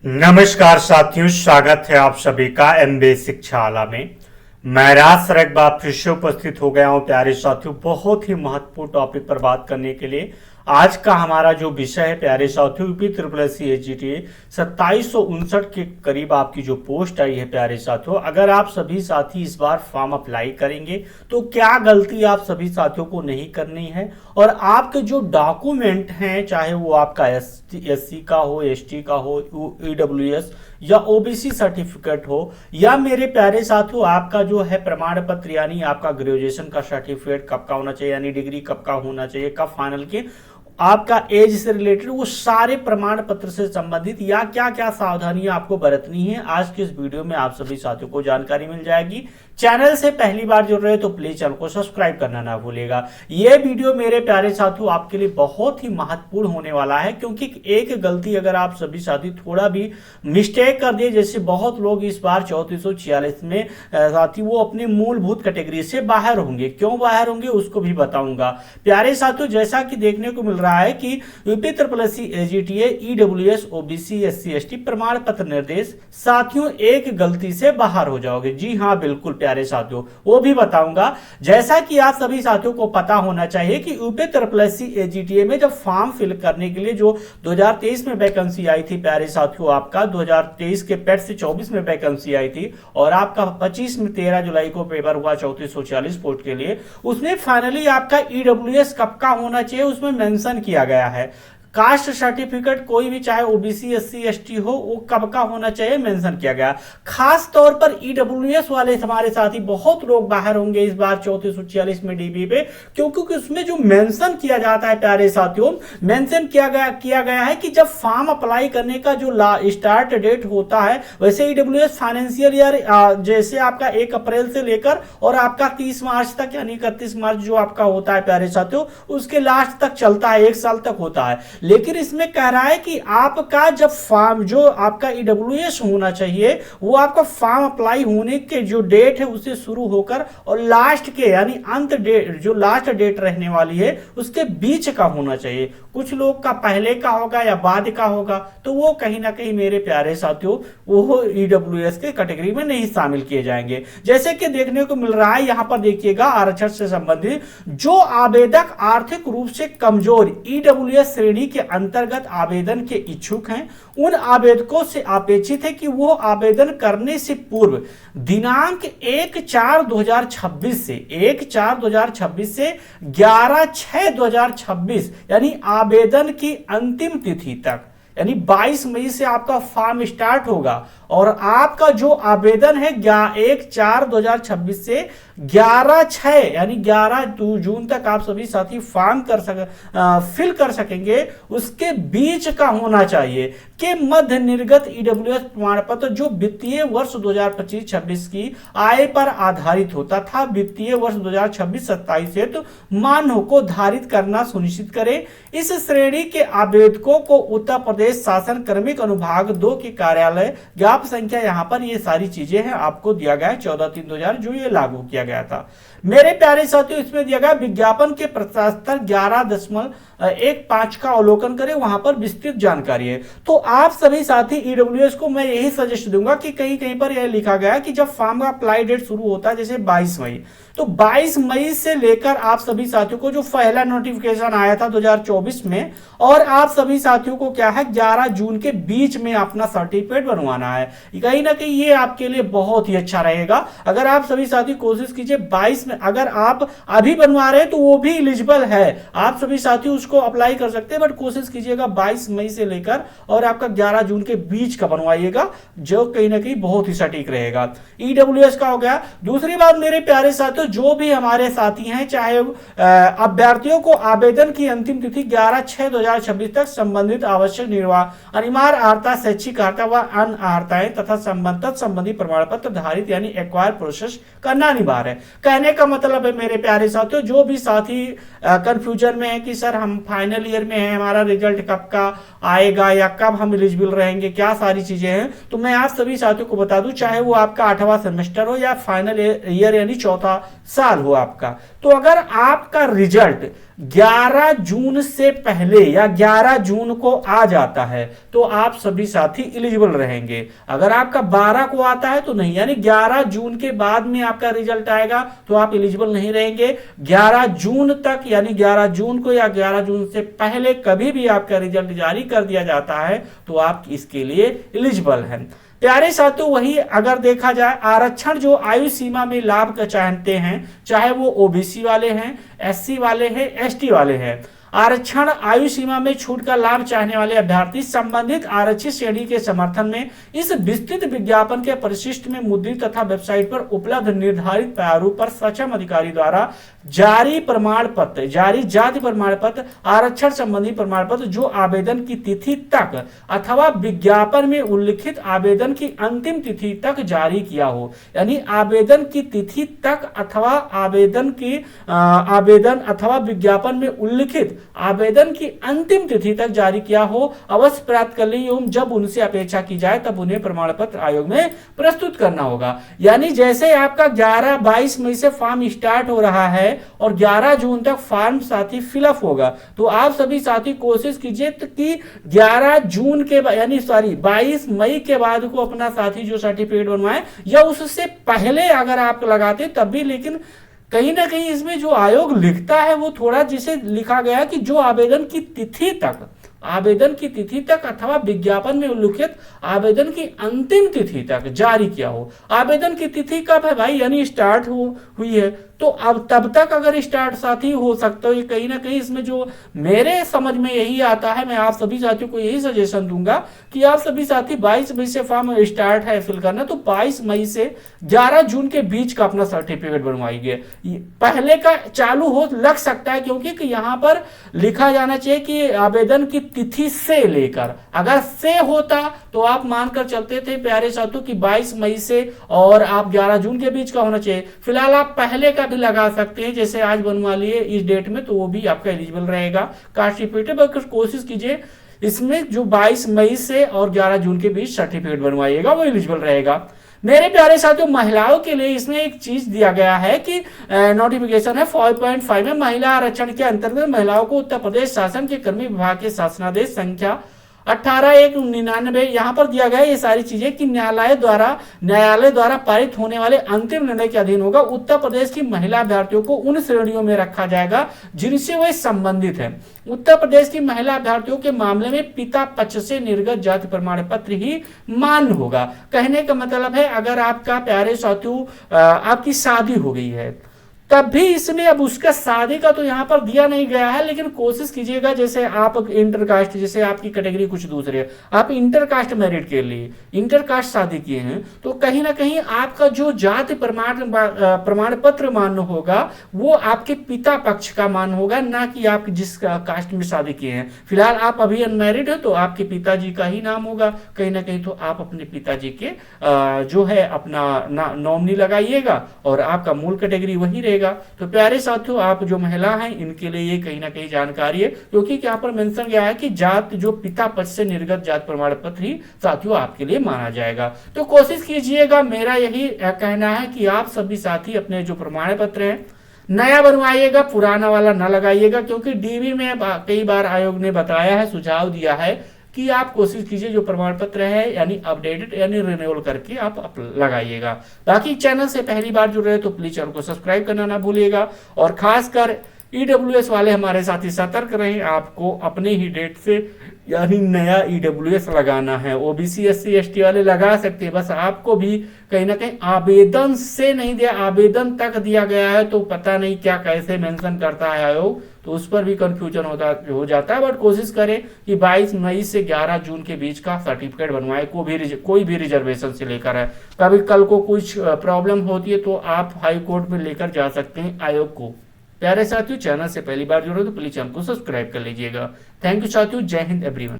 नमस्कार साथियों, स्वागत है आप सभी का एमबी शिक्षाला में। मैं राज सर एक बार फिर से उपस्थित हो गया हूं प्यारे साथियों, बहुत ही महत्वपूर्ण टॉपिक पर बात करने के लिए। आज का हमारा जो विषय है प्यारे साथियों, यूपी ट्रिपल एस सी एचजीटीए 2759 के करीब आपकी जो पोस्ट आई है प्यारे साथियों। अगर आप सभी साथी इस बार फॉर्म अप्लाई करेंगे तो क्या गलती आप सभी साथियों को नहीं करनी है, और आपके जो डॉक्यूमेंट हैं, चाहे वो आपका एससी का हो, एसटी का हो, ईडब्ल्यूएस या ओबीसी सर्टिफिकेट हो, या मेरे प्यारे साथियों आपका जो है प्रमाण पत्र यानी आपका ग्रेजुएशन का सर्टिफिकेट कब का होना चाहिए, यानी डिग्री कब का होना चाहिए, कब फाइनल के, आपका एज से रिलेटेड वो सारे प्रमाण पत्र से संबंधित या क्या क्या सावधानियां आपको बरतनी है, आज के इस वीडियो में आप सभी साथियों को जानकारी मिल जाएगी। चैनल से पहली बार जुड़ रहे हो तो प्लीज चैनल को सब्सक्राइब करना ना भूलिएगा। यह वीडियो मेरे प्यारे साथियों आपके लिए बहुत ही महत्वपूर्ण होने वाला है, क्योंकि एक गलती अगर आप सभी साथी थोड़ा भी मिस्टेक कर दिए, जैसे बहुत लोग इस बार 3446 में साथी वो अपनी मूलभूत कैटेगरी से बाहर होंगे। क्यों बाहर होंगे उसको भी बताऊंगा प्यारे साथियों। जैसा कि देखने को मिल रहा है कि UP triple S C HGTA EWS OBC SC ST प्रमाण पत्र निर्देश साथियों एक गलती से बाहर हो जाओगे। जी हाँ बिल्कुल प्यारे साथियों, वो भी बताऊंगा। जैसा कि आप सभी साथियों को पता होना चाहिए कि यूपी ट्रिपल एस सी एचजीटीए में जब फॉर्म फिल करने के लिए जो 2023 में वैकेंसी आई थी प्यारे साथियों, आपका 2023 के पेट से 24 में वैकेंसी आई थी, और आपका 25 में 13 जुलाई को पेपर हुआ 3446 पोस्ट के लिए। उसमें फाइनली आपका ईडब्ल्यूएस कब का होना चाहिए उसमें मेंशन किया गया है। कास्ट सर्टिफिकेट कोई भी चाहे ओबीसी एससी एसटी हो वो कब का होना चाहिए मेंशन किया गया। खास तौर पर ईडब्ल्यूएस वाले हमारे साथी बहुत लोग बाहर होंगे इस बार 3446 में डीबी पे, क्योंकि उसमें जो मेंशन किया जाता है प्यारे साथियों, मेंशन किया गया है कि जब फॉर्म अप्लाई करने का जो स्टार्ट डेट होता है, वैसे ईडब्ल्यूएस फाइनेंशियल ईयर जैसे आपका 1 अप्रैल से लेकर और आपका 30 मार्च तक यानी 31 मार्च जो आपका होता है प्यारे साथियों, उसके लास्ट तक चलता है, 1 साल तक होता है। लेकिन इसमें कह रहा है कि आपका जब फॉर्म जो आपका ईडब्ल्यूएस होना चाहिए वो आपका फॉर्म अप्लाई होने के जो डेट है उससे शुरू होकर और लास्ट के यानी अंत डेट जो लास्ट डेट रहने वाली है उसके बीच का होना चाहिए। कुछ लोग का पहले का होगा या बाद का होगा, तो वो कहीं ना कहीं मेरे प्यारे साथियों वो ईडब्ल्यूएस के कैटेगरी में नहीं शामिल किए जाएंगे। जैसे कि देखने को मिल रहा है यहां पर देखिएगा, आरक्षण से संबंधित जो आवेदक आर्थिक रूप से कमजोर ईडब्ल्यूएस श्रेणी के अंतर्गत आवेदन के इच्छुक हैं, उन आवेदकों से अपेक्षित है कि वो आवेदन करने से पूर्व दिनांक 1/4/2026 से 1/4/2026 से 11/6/2026 यानी आवेदन की अंतिम तिथि तक यानी 22 मई से आपका फॉर्म स्टार्ट होगा, और आपका जो आवेदन है 1/4/2026 से 11/6 यानी 11 जून तक आप सभी साथी फॉर्म फिल कर सकेंगे, उसके बीच का होना चाहिए के मध्य निर्गत ईडब्ल्यूएस प्रमाण पत्र जो वित्तीय वर्ष 2025-26 की आय पर आधारित होता था, वित्तीय वर्ष 2026-27 से तो मानों को धारित करना सुनिश्चित करे। इस श्रेणी के आवेदकों को उत्तर प्रदेश शासन कार्मिक अनुभाग 2 के कार्यालय ज्ञापन संख्या, यहां पर ये सारी चीजें हैं आपको दिया गया है 14/3/2000 जो ये लागू किया गया था। मेरे प्यारे साथियों इसमें दिया गया विज्ञापन के प्रस्ताव 11.15 का अवलोकन करें, वहां पर विस्तृत जानकारी है। तो आप सभी साथी ईडब्ल्यूएस को मैं यही सजेस्ट दूंगा कि कहीं कहीं पर यह लिखा गया कि जब फॉर्म का अप्लाई डेट शुरू होता है जैसे 22 मई, तो 22 मई से लेकर आप सभी साथियों को जो पहला नोटिफिकेशन आया था 2024 में, और आप सभी साथियों को क्या है 11 जून के बीच में अपना सर्टिफिकेट बनवाना है। कहीं ना कहीं ये आपके लिए बहुत ही अच्छा रहेगा। अगर आप सभी साथी कोशिश कीजिए 22 में, अगर आप अभी बनवा रहे हैं तो वो भी एलिजिबल है, आप सभी साथी उसको अप्लाई कर सकते हैं, बट कोशिश कीजिएगा 22 मई से लेकर और आपका 11 जून के बीच का बनवाइएगा, जो कहीं ना कहीं बहुत ही सटीक रहेगा। ईडब्ल्यूएस का हो गया। दूसरी बात मेरे प्यारे साथियों, जो भी हमारे साथी हैं, चाहे अभ्यर्थियों को आवेदन की अंतिम तिथि 11/6/2026 तक संबंधित आवश्यक निर्वाह अनिवार्य अर्हता, शैक्षिक अर्हता व अन्य अर्हताएं तथा संबंधित प्रमाण पत्र धारित यानी एक्वायर प्रोसेस करना अनिवार्य है। कहने का मतलब है मेरे प्यारे साथियों, जो भी साथी कंफ्यूजन में है कि सर हम फाइनल ईयर में हैं, हमारा रिजल्ट कब का आएगा या कब हम एलिजिबल रहेंगे, क्या सारी चीजें हैं, तो मैं आप सभी साथियों को बता दूं, चाहे वो आपका 8वां सेमेस्टर हो या फाइनल ईयर यानी चौथा साल हो आपका। तो अगर आपका रिजल्ट 11 जून से पहले या 11 जून को आ जाता है तो आप सभी साथी एलिजिबल रहेंगे। अगर आपका 12 को आता है तो नहीं, यानी 11 जून के बाद में आपका रिजल्ट आएगा तो आप एलिजिबल नहीं रहेंगे। 11 जून तक यानी 11 जून को या 11 जून से पहले कभी भी आपका रिजल्ट जारी कर दिया जाता है तो आप इसके लिए एलिजिबल हैं। प्यारे साथियों, वही अगर देखा जाए आरक्षण जो आयु सीमा में लाभ का चाहते हैं, चाहे वो ओबीसी वाले हैं, एससी वाले हैं, एसटी वाले हैं, आरक्षण आयु सीमा में छूट का लाभ चाहने वाले अभ्यर्थी संबंधित आरक्षित श्रेणी के समर्थन में इस विस्तृत विज्ञापन के परिशिष्ट में मुद्रित तथा वेबसाइट पर उपलब्ध निर्धारित प्रारूप पर सक्षम अधिकारी द्वारा जारी प्रमाण पत्र, जारी जाति प्रमाण पत्र, आरक्षण संबंधी प्रमाण पत्र जो आवेदन की तिथि तक अथवा विज्ञापन में उल्लिखित आवेदन की अंतिम तिथि तक जारी किया हो, यानी आवेदन की तिथि तक अथवा आवेदन अथवा विज्ञापन में उल्लिखित आवेदन की अंतिम तिथि तक जारी किया हो, अवश्य प्राप्त कर ली एवं जब उनसे अपेक्षा की जाए तब उन्हें प्रमाण पत्र आयोग में प्रस्तुत करना होगा। यानी जैसे आपका 22 मई से फॉर्म स्टार्ट हो रहा है और 11 जून तक फॉर्म साथी फिलअप होगा, तो आप सभी साथी कोशिश कीजिए कि 11 जून के यानी 22 मई के बाद को अपना साथी जो सर्टिफिकेट बनवाए या उससे पहले अगर आप लगाते तब भी, लेकिन कहीं ना कहीं इसमें जो आयोग लिखता है वो थोड़ा, जिसे लिखा गया कि जो आवेदन की तिथि तक अथवा विज्ञापन में उल्लिखित आवेदन की अंतिम तिथि तक जारी किया हो। आवेदन की तिथि कब है भाई, यानी स्टार्ट हुई है तो अब तब तक अगर स्टार्ट साथी हो सकता है। कहीं ना कहीं इसमें जो मेरे समझ में यही आता है, मैं आप सभी साथियों को यही सजेशन दूंगा कि आप सभी साथी 22 मई से फॉर्म स्टार्ट है फिल करना, तो 22 मई से 11 जून के बीच का अपना सर्टिफिकेट बनवाइए। पहले का चालू हो लग सकता है क्योंकि यहाँ पर लिखा जाना चाहिए कि आवेदन की तिथि से लेकर, अगर से होता तो आप मानकर चलते थे प्यारे साथियों कि 22 मई से और आप 11 जून के बीच का होना चाहिए। फिलहाल आप पहले का भी लगा सकते हैं, जैसे आज बनवा लिए इस डेट में, तो वो भी आपका एलिजिबल रहेगा। कास्ट सर्टिफिकेट कोशिश कीजिए इसमें जो 22 मई से और 11 जून के बीच सर्टिफिकेट बनवाइएगा, वो एलिजिबल रहेगा। मेरे प्यारे साथियों, महिलाओं के लिए इसमें एक चीज दिया गया है कि नोटिफिकेशन है 5.5 में महिला आरक्षण के अंतर्गत महिलाओं को उत्तर प्रदेश शासन के कर्मी विभाग के शासनादेश संख्या 18/1/99 यहाँ पर दिया गया है ये सारी चीजें कि न्यायालय द्वारा पारित होने वाले अंतिम निर्णय के अधीन होगा। उत्तर प्रदेश की महिला अभ्यर्थियों को उन श्रेणियों में रखा जाएगा जिनसे वे संबंधित हैं। उत्तर प्रदेश की महिला अभ्यर्थियों के मामले में पिता पक्ष से निर्गत जाति प्रमाण पत्र ही मान्य होगा। कहने का मतलब है अगर आपका प्यारे साथियों आपकी शादी हो गई है तब भी इसमें, अब उसका शादी का तो यहाँ पर दिया नहीं गया है, लेकिन कोशिश कीजिएगा जैसे आप इंटरकास्ट, जैसे आपकी कैटेगरी कुछ दूसरी है, आप इंटरकास्ट मैरिट के लिए इंटरकास्ट शादी किए हैं तो कहीं ना कहीं आपका जो जाति प्रमाण पत्र मान्य होगा वो आपके पिता पक्ष का मान्य होगा, ना कि आप जिस कास्ट में शादी किए हैं। फिलहाल आप अभी अनमैरिड है तो आपके पिताजी का ही नाम होगा, कहीं ना कहीं तो आप अपने पिताजी के जो है अपना नॉमिनी लगाइएगा और आपका मूल कैटेगरी वही रहेगा। तो प्यारे साथियों, आप जो महिला हैं इनके लिए ये कहीं ना कहीं जानकारी है, क्योंकि यहाँ पर मेंशन गया है कि जात जो पिता पक्ष से निर्गत जात प्रमाण पत्र ही साथियों आपके लिए माना जाएगा। तो कोशिश कीजिएगा, मेरा यही कहना है कि आप सभी साथी अपने जो प्रमाण पत्र है नया बनवाइएगा, पुराना वाला न लगाइएगा, क्योंकि डीवी में कई बार आयोग ने बताया है, सुझाव दिया है कि आप कोशिश कीजिए जो प्रमाण पत्र है यानी अपडेटेड यानी रिन्यूअल करके आप लगाइएगा। बाकी चैनल से पहली बार जुड़ रहे तो प्लीज चैनल को सब्सक्राइब करना ना भूलिएगा, और खासकर ईडब्ल्यूएस वाले हमारे साथी सतर्क रहें, आपको अपने ही डेट से यानी नया ईडब्ल्यूएस लगाना है। ओबीसी एससी एसटी वाले लगा सकते हैं, बस आपको भी कहीं ना कहीं आवेदन से नहीं दिया, आवेदन तक दिया गया है तो पता नहीं क्या कैसे मेंशन करता है आयोग, तो उस पर भी कंफ्यूजन हो जाता है। बट कोशिश करें कि 22 मई से 11 जून के बीच का सर्टिफिकेट बनवाए, कोई भी रिजर्वेशन से लेकर है। कभी कल को कुछ प्रॉब्लम होती है तो आप हाई कोर्ट में लेकर जा सकते हैं आयोग को। प्यारे साथियों, चैनल से पहली बार जुड़े तो प्लीज चैनल को सब्सक्राइब कर लीजिएगा। थैंक यू साथियों, जय हिंद एवरीवन।